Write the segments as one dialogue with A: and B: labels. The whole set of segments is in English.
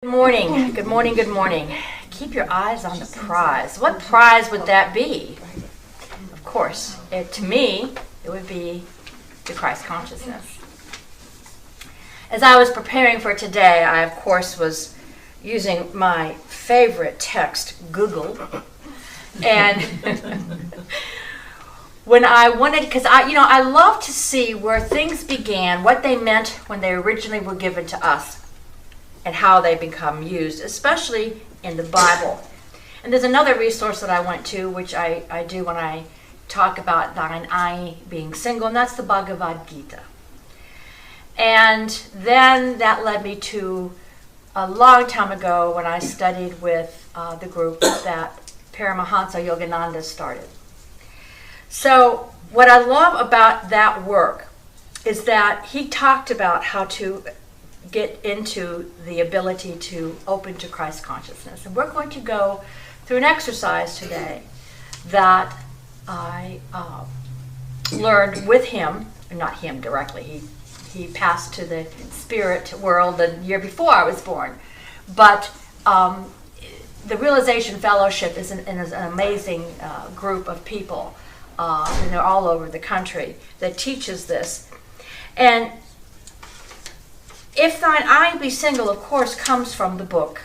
A: Good morning, good morning, good morning. Keep your eyes on the prize. What prize would that be? Of course, to me, it would be the Christ consciousness. As I was preparing for today, I, of course, was using my favorite text, Google. And when I wanted, because I love to see where things began, what they meant when they originally were given to us, and how they become used, especially in the Bible. And there's another resource that I went to, which I do when I talk about thine eye being single, and that's the Bhagavad Gita. And then that led me to a long time ago when I studied with the group that Paramahansa Yogananda started. So what I love about that work is that he talked about how to get into the ability to open to Christ consciousness. And we're going to go through an exercise today that I learned with him, not him directly, he passed to the spirit world the year before I was born. But the Realization Fellowship is an amazing group of people, and they're all over the country, that teaches this. And if thine eye be single, of course, comes from the book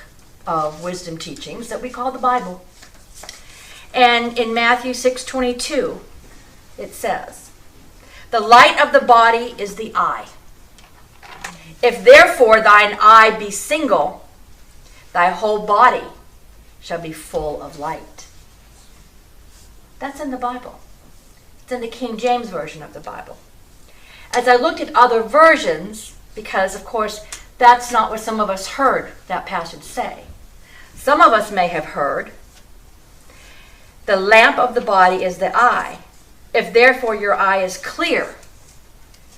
A: of wisdom teachings that we call the Bible. And in Matthew 6:22, it says, the light of the body is the eye. If therefore thine eye be single, thy whole body shall be full of light. That's in the Bible. It's in the King James Version of the Bible. As I looked at other versions, because, of course, that's not what some of us heard that passage say. Some of us may have heard, the lamp of the body is the eye. If therefore your eye is clear,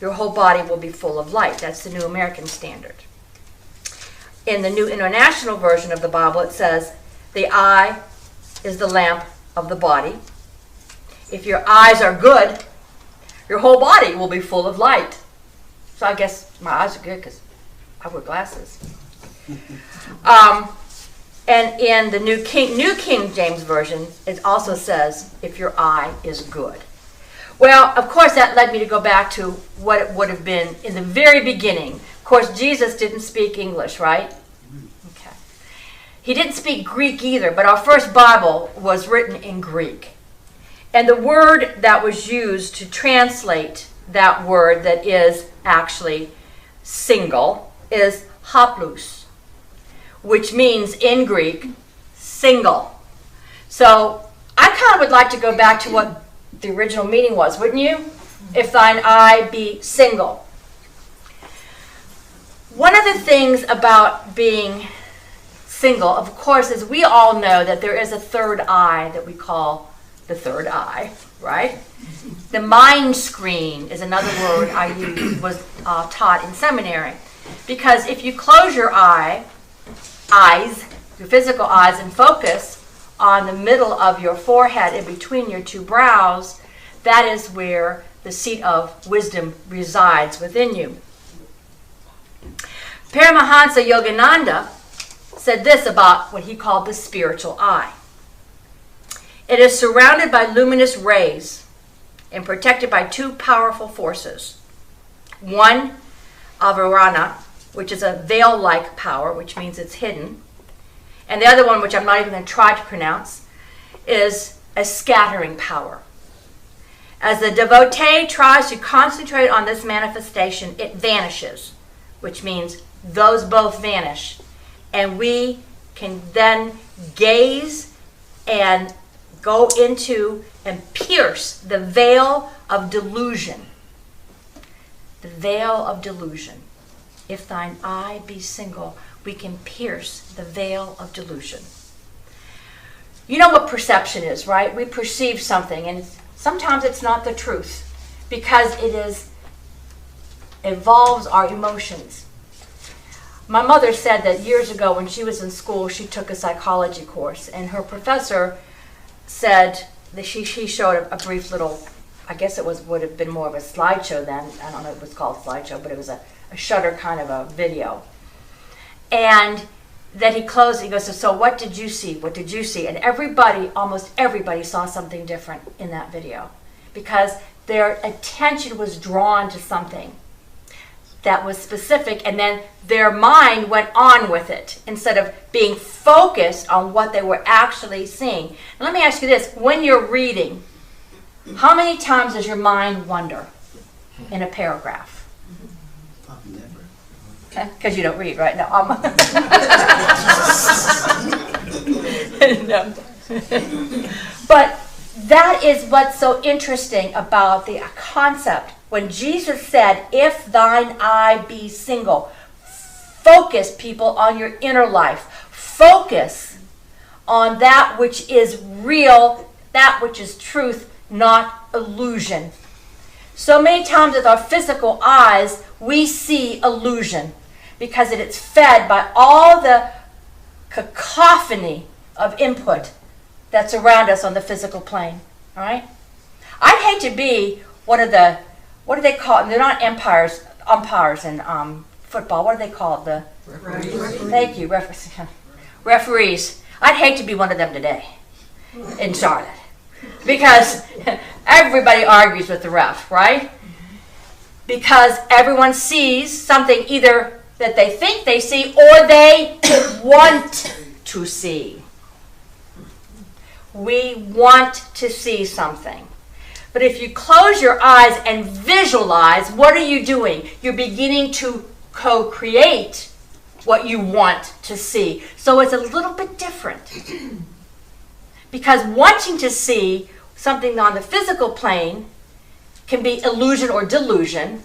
A: your whole body will be full of light. That's the New American Standard. In the New International Version of the Bible, it says, the eye is the lamp of the body. If your eyes are good, your whole body will be full of light. So I guess my eyes are good because I wear glasses. And in the New King James Version, it also says, if your eye is good. Well, of course, that led me to go back to what it would have been in the very beginning. Of course, Jesus didn't speak English, right? Okay. He didn't speak Greek either, but our first Bible was written in Greek. And the word that was used to translate that word that is actually single is haplous, which means in Greek, single. So I kind of would like to go back to what the original meaning was, wouldn't you? If thine eye be single. One of the things about being single, of course, is we all know that there is a third eye that we call the third eye, right? The mind screen is another word I was taught in seminary. Because if you close your eyes, your physical eyes, and focus on the middle of your forehead and between your two brows, that is where the seat of wisdom resides within you. Paramahansa Yogananda said this about what he called the spiritual eye. It is surrounded by luminous rays and protected by two powerful forces. One, avarana, which is a veil-like power, which means it's hidden. And the other one, which I'm not even going to try to pronounce, is a scattering power. As the devotee tries to concentrate on this manifestation, it vanishes, which means those both vanish. And we can then gaze and go into and pierce the veil of delusion. The veil of delusion. If thine eye be single, we can pierce the veil of delusion. You know what perception is, right? We perceive something, and sometimes it's not the truth because it involves our emotions. My mother said that years ago when she was in school, she took a psychology course, and her professor said that she showed a brief little, I guess it would have been more of a slideshow then. I don't know if it was called slideshow, but it was a shutter kind of a video. And then he closed, he goes, so what did you see? What did you see? And everybody, almost everybody, saw something different in that video because their attention was drawn to something that was specific, and then their mind went on with it instead of being focused on what they were actually seeing. And let me ask you this, when you're reading, how many times does your mind wander in a paragraph?
B: Probably never.
A: Okay, because you don't read, right? No. No. But that is what's so interesting about the concept. When Jesus said, if thine eye be single, focus, people, on your inner life. Focus on that which is real, that which is truth, not illusion. So many times with our physical eyes, we see illusion because it is fed by all the cacophony of input that's around us on the physical plane. All right? I'd hate to be one of the, what do they call it? They're not umpires in football. What are they called? The referees. Thank you, referees. I'd hate to be one of them today in Charlotte because everybody argues with the ref, right? Because everyone sees something either that they think they see or they want to see. We want to see something. But if you close your eyes and visualize, what are you doing? You're beginning to co-create what you want to see. So it's a little bit different. Because wanting to see something on the physical plane can be illusion or delusion,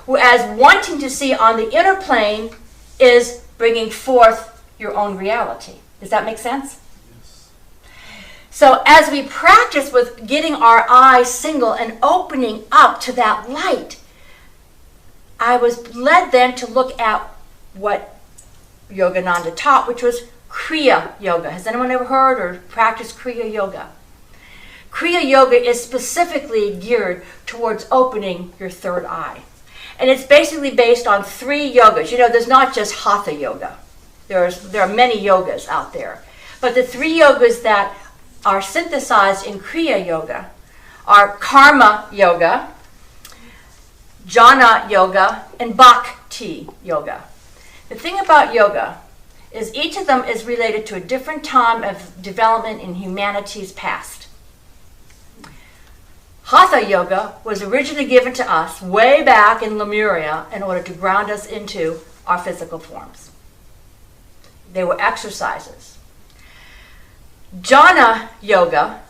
A: whereas wanting to see on the inner plane is bringing forth your own reality. Does that make sense? So as we practice with getting our eyes single and opening up to that light, I was led then to look at what Yogananda taught, which was Kriya Yoga. Has anyone ever heard or practiced Kriya Yoga? Kriya Yoga is specifically geared towards opening your third eye. And it's basically based on 3 yogas. You know, there's not just Hatha Yoga. There are many yogas out there. But the 3 yogas that are synthesized in Kriya Yoga are Karma Yoga, Jnana Yoga, and Bhakti Yoga. The thing about yoga is each of them is related to a different time of development in humanity's past. Hatha Yoga was originally given to us way back in Lemuria in order to ground us into our physical forms. They were exercises. Jnana Yoga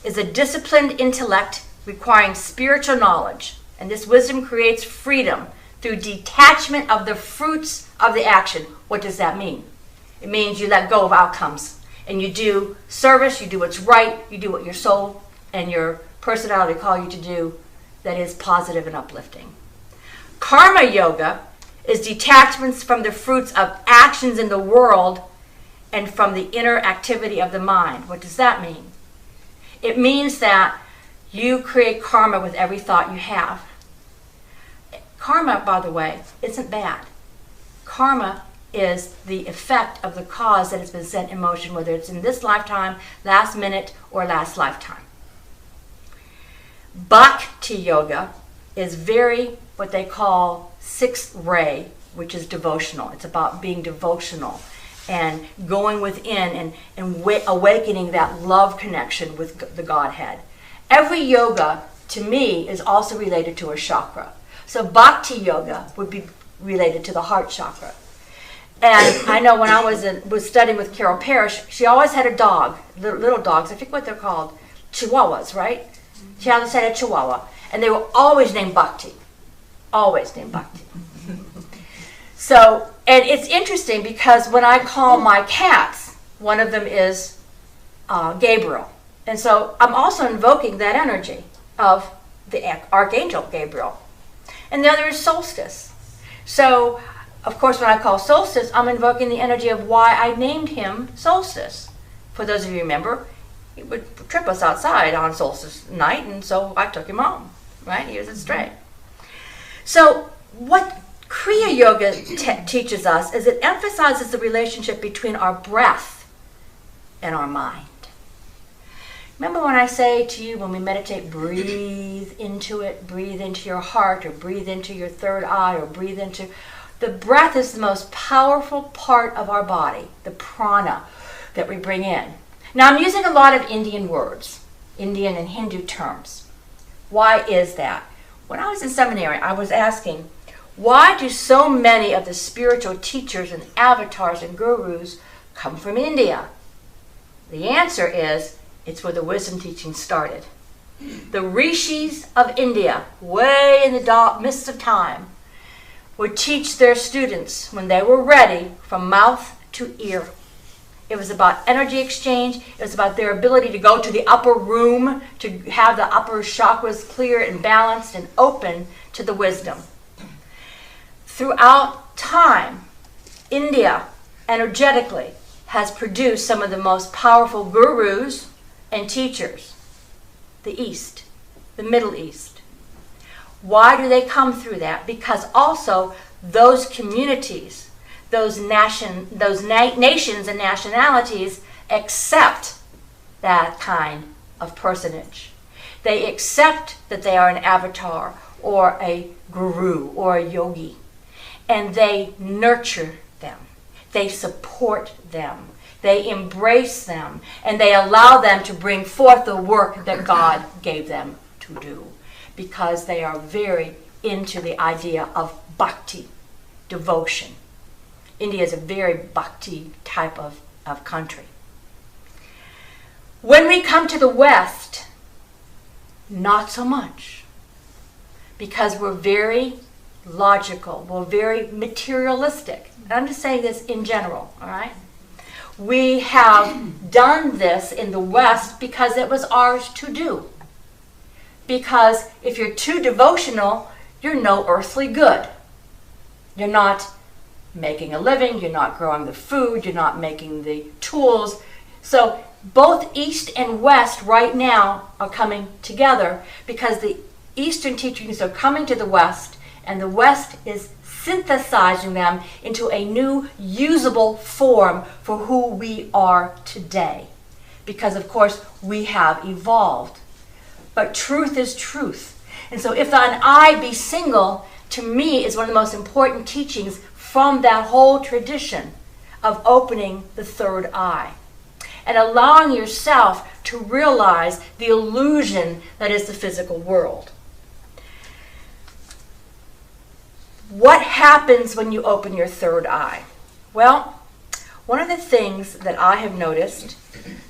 A: is a disciplined intellect requiring spiritual knowledge, and this wisdom creates freedom through detachment of the fruits of the action. What does that mean? It means you let go of outcomes, and you do service, you do what's right, you do what your soul and your personality call you to do that is positive and uplifting. Karma Yoga is detachments from the fruits of actions in the world and from the inner activity of the mind. What does that mean? It means that you create karma with every thought you have. Karma, by the way, isn't bad. Karma is the effect of the cause that has been set in motion, whether it's in this lifetime, last minute, or last lifetime. Bhakti Yoga is very, what they call 6th ray, which is devotional. It's about being devotional and going within and awakening that love connection with the Godhead. Every yoga, to me, is also related to a chakra. So Bhakti Yoga would be related to the heart chakra. And I know when I was studying with Carol Parrish, she always had a dog, little dogs, I think what they're called, Chihuahuas, right? She always had a Chihuahua. And they were always named Bhakti. Always named Bhakti. So, and it's interesting because when I call my cats, one of them is Gabriel. And so I'm also invoking that energy of the Archangel Gabriel. And the other is Solstice. So, of course, when I call Solstice, I'm invoking the energy of why I named him Solstice. For those of you who remember, he would trip us outside on Solstice night, and so I took him home, right? He was straight. So what Kriya Yoga teaches us is it emphasizes the relationship between our breath and our mind. Remember when I say to you when we meditate, breathe into it, breathe into your heart, or breathe into your third eye, or breathe into... The breath is the most powerful part of our body, the prana that we bring in. Now I'm using a lot of Indian words, Indian and Hindu terms. Why is that? When I was in seminary, I was asking, why do so many of the spiritual teachers and avatars and gurus come from India? The answer is, it's where the wisdom teaching started. The rishis of India, way in the midst of time, would teach their students when they were ready from mouth to ear. It was about energy exchange. It was about their ability to go to the upper room, to have the upper chakras clear and balanced and open to the wisdom. Throughout time, India energetically has produced some of the most powerful gurus and teachers. The East, the Middle East. Why do they come through that? Because also those communities, those nations and nationalities accept that kind of personage. They accept that they are an avatar or a guru or a yogi, and they nurture them. They support them. They embrace them, and they allow them to bring forth the work that God gave them to do, because they are very into the idea of bhakti, devotion. India is a very bhakti type of country. When we come to the West, not so much, because we're very logical, we're very materialistic. And I'm just saying this in general, all right? We have done this in the West because it was ours to do. Because if you're too devotional, you're no earthly good. You're not making a living, you're not growing the food, you're not making the tools. So both East and West right now are coming together because the Eastern teachings are coming to the West, and the West is synthesizing them into a new usable form for who we are today. Because of course we have evolved. But truth is truth. And so if an eye be single, to me is one of the most important teachings from that whole tradition of opening the third eye. And allowing yourself to realize the illusion that is the physical world. What happens when you open your third eye? Well, one of the things that I have noticed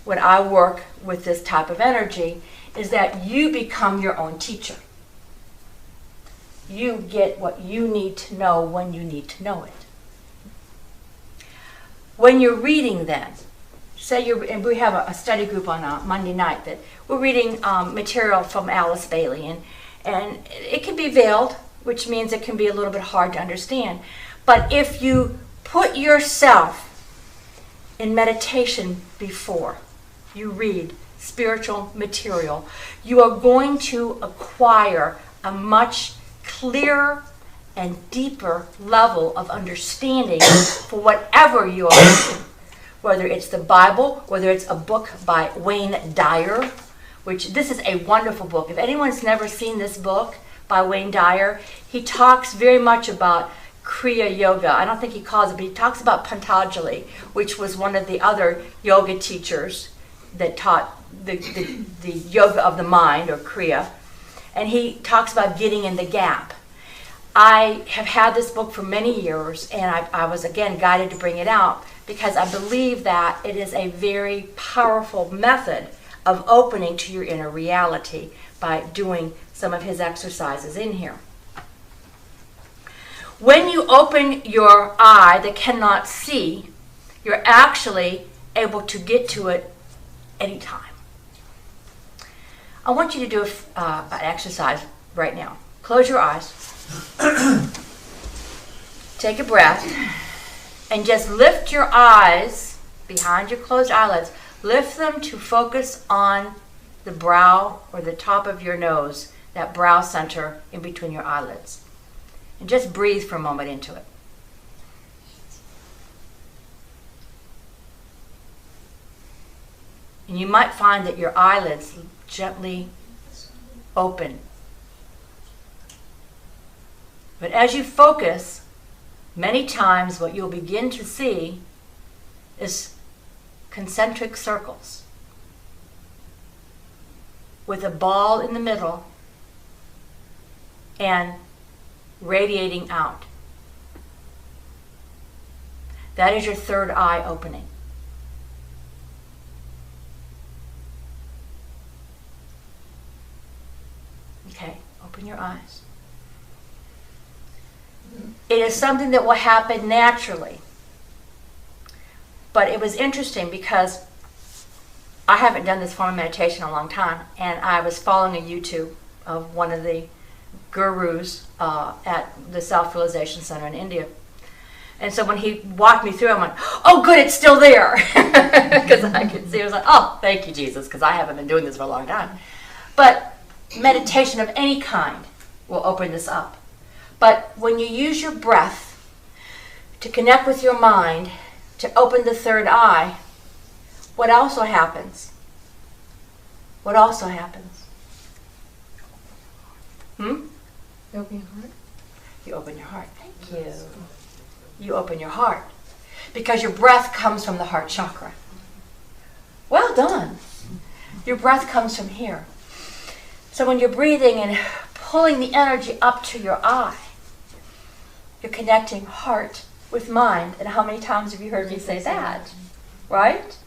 A: when I work with this type of energy is that you become your own teacher. You get what you need to know when you need to know it. When you're reading then, say and we have a study group on a Monday night that we're reading material from Alice Bailey, and it can be veiled, which means it can be a little bit hard to understand. But if you put yourself in meditation before you read spiritual material, you are going to acquire a much clearer and deeper level of understanding for whatever you are reading. Whether it's the Bible, whether it's a book by Wayne Dyer, which this is a wonderful book. If anyone's never seen this book by Wayne Dyer, he talks very much about Kriya Yoga. I don't think he calls it, but he talks about Patanjali, which was one of the other yoga teachers that taught the yoga of the mind, or Kriya. And he talks about getting in the gap. I have had this book for many years, and I was again guided to bring it out because I believe that it is a very powerful method of opening to your inner reality by doing some of his exercises in here. When you open your eye that cannot see, you're actually able to get to it anytime. I want you to do an exercise right now. Close your eyes. Take a breath. And just lift your eyes behind your closed eyelids. Lift them to focus on the brow or the top of your nose, that brow center in between your eyelids. And just breathe for a moment into it. And you might find that your eyelids gently open. But as you focus, many times what you'll begin to see is concentric circles with a ball in the middle and radiating out. That is your third eye opening. Okay, open your eyes. It is something that will happen naturally. But it was interesting because I haven't done this form of meditation in a long time, and I was following a YouTube of one of the gurus at the Self-Realization Center in India. And so when he walked me through, I went, oh good, it's still there. Because I could see, I was like, oh, thank you, Jesus, because I haven't been doing this for a long time. But meditation of any kind will open this up. But when you use your breath to connect with your mind, to open the third eye, what also happens? What also happens?
C: You open your heart?
A: You open your heart. Thank you. You open your heart. Because your breath comes from the heart chakra. Well done. Your breath comes from here. So when you're breathing and pulling the energy up to your eye, you're connecting heart with mind. And how many times have you heard me say that? Right?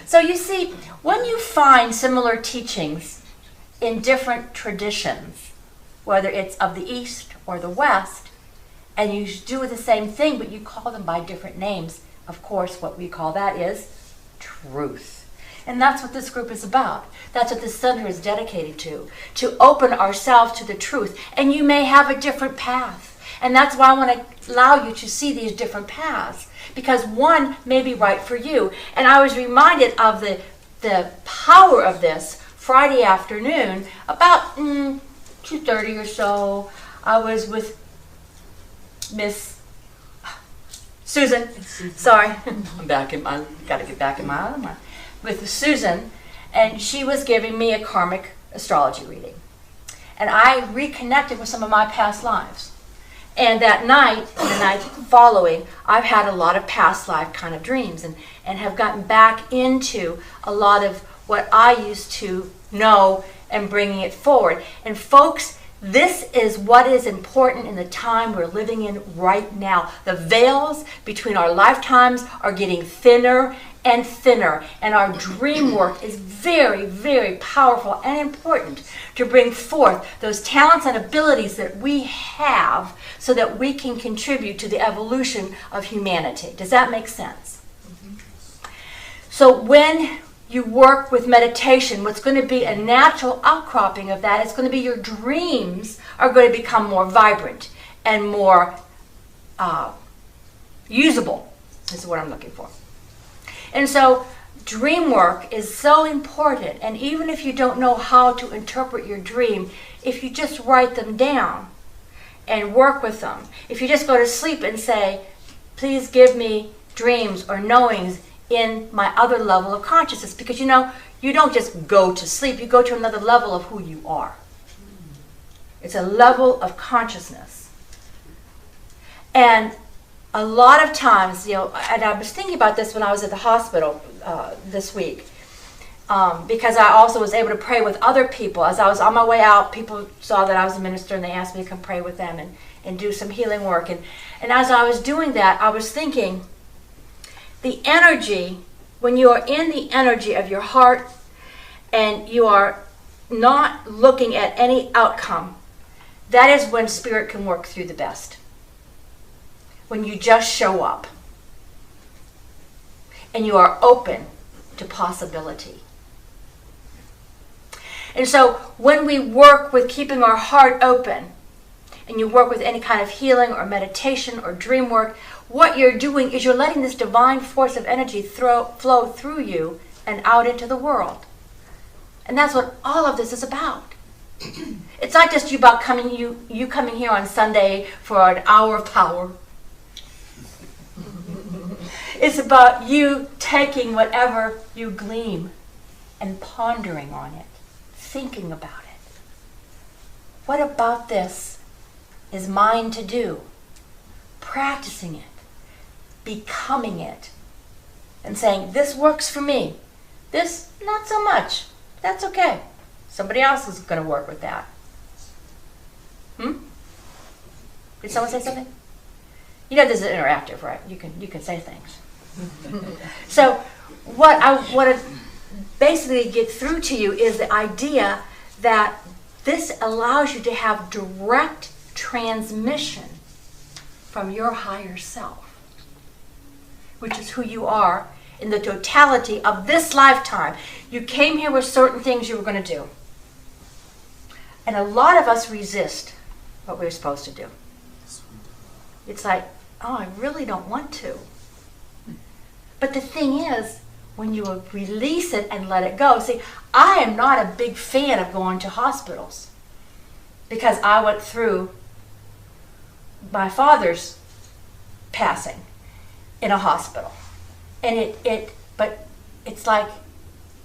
A: So you see, when you find similar teachings in different traditions, whether it's of the East or the West, and you do the same thing, but you call them by different names, of course, what we call that is truth. And that's what this group is about. That's what this center is dedicated to open ourselves to the truth. And you may have a different path. And that's why I want to allow you to see these different paths, because one may be right for you. And I was reminded of the power of this Friday afternoon, about 2:30 or so. I was with Miss Susan. Sorry, I'm back in my. Got to get back in my other mind. With Susan, and she was giving me a karmic astrology reading, and I reconnected with some of my past lives. And that night, and the night following, I've had a lot of past life kind of dreams, and have gotten back into a lot of what I used to know and bringing it forward. And folks, this is what is important in the time we're living in right now. The veils between our lifetimes are getting thinner and thinner, and our dream work is very, very powerful and important to bring forth those talents and abilities that we have so that we can contribute to the evolution of humanity. Does that make sense? So when you work with meditation, what's going to be a natural outcropping of that is going to be your dreams are going to become more vibrant and more usable. This is what I'm looking for. And so dream work is so important. And even if you don't know how to interpret your dream, if you just write them down and work with them, if you just go to sleep and say, please give me dreams or knowings in my other level of consciousness, because you know, you don't just go to sleep, you go to another level of who you are. It's a level of consciousness. And a lot of times, you know, and I was thinking about this when I was at the hospital this week, because I also was able to pray with other people. As I was on my way out, people saw that I was a minister and they asked me to come pray with them and do some healing work. And as I was doing that, I was thinking, the energy, when you are in the energy of your heart and you are not looking at any outcome, that is when spirit can work through the best. When you just show up and you are open to possibility. And so when we work with keeping our heart open, and you work with any kind of healing or meditation or dream work, what you're doing is you're letting this divine force of energy flow through you and out into the world. And that's what all of this is about. It's not just about you coming here on Sunday for an hour of power. It's about you taking whatever you glean and pondering on it, thinking about it. What about this is mine to do? Practicing it, becoming it, and saying, this works for me. This, not so much. That's okay. Somebody else is going to work with that. Did someone say something? You know this is interactive, right? You can say things. So what I want to basically get through to you is the idea that this allows you to have direct transmission from your higher self, which is who you are in the totality of this lifetime. You came here with certain things you were going to do. And a lot of us resist what we're supposed to do. It's like, oh, I really don't want to. But the thing is, when you release it and let it go, see, I am not a big fan of going to hospitals because I went through my father's passing in a hospital. And but it's like,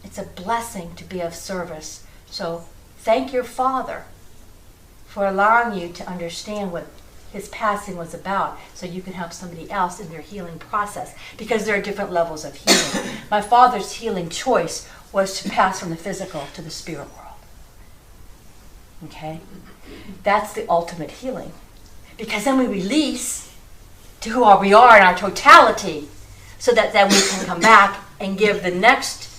A: it's a blessing to be of service. So thank your father for allowing you to understand what his passing was about, so you can help somebody else in their healing process, because there are different levels of healing. My father's healing choice was to pass from the physical to the spirit world. Okay? That's the ultimate healing. Because then we release to who we are in our totality, so that then we can come back and give the next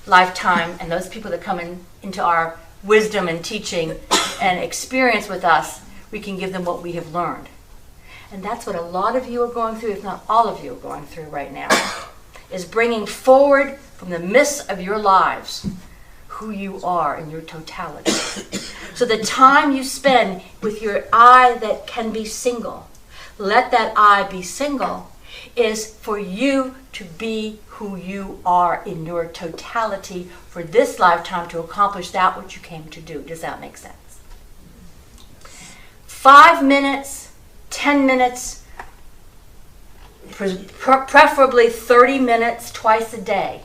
A: lifetime, and those people that come into our wisdom and teaching and experience with us, we can give them what we have learned. And that's what a lot of you are going through, if not all of you are going through right now, is bringing forward from the mist of your lives who you are in your totality. So the time you spend with your I that can be single, let that I be single, is for you to be who you are in your totality for this lifetime, to accomplish that which you came to do. Does that make sense? 5 minutes, 10 minutes, preferably 30 minutes twice a day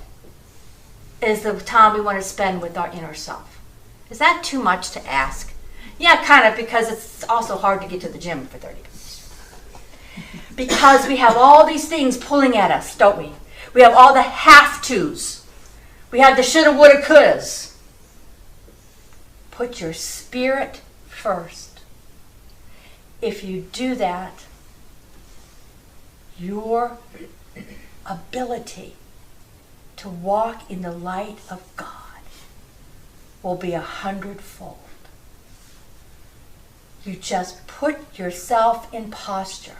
A: is the time we want to spend with our inner self. Is that too much to ask? Yeah, kind of, because it's also hard to get to the gym for 30 minutes. Because we have all these things pulling at us, don't we? We have all the have-tos. We have the shoulda, woulda, couldas. Put your spirit first. If you do that, your ability to walk in the light of God will be 100-fold. You just put yourself in posture.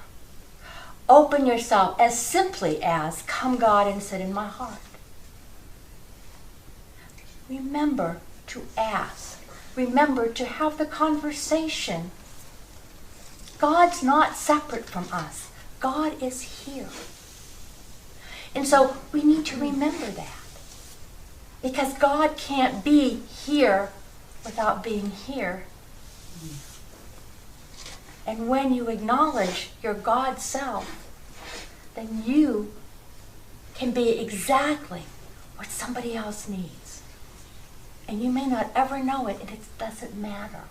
A: Open yourself as simply as, come God and sit in my heart. Remember to ask. Remember to have the conversation. God's not separate from us. God is here. And so we need to remember that. Because God can't be here without being here. And when you acknowledge your God self, then you can be exactly what somebody else needs. And you may not ever know it, and it doesn't matter.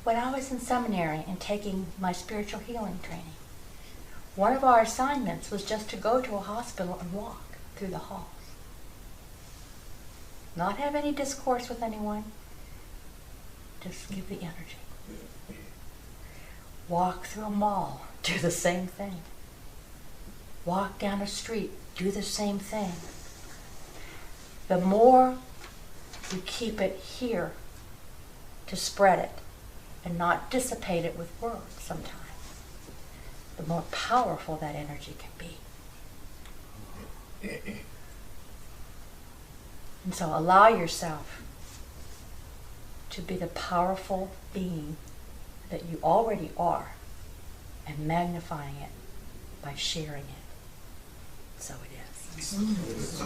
A: When I was in seminary and taking my spiritual healing training, one of our assignments was just to go to a hospital and walk through the halls. Not have any discourse with anyone, just give the energy. Walk through a mall, do the same thing. Walk down a street, do the same thing. The more you keep it here to spread it and not dissipate it with words sometimes, the more powerful that energy can be. And so allow yourself to be the powerful being that you already are, and magnifying it by sharing it. So it is.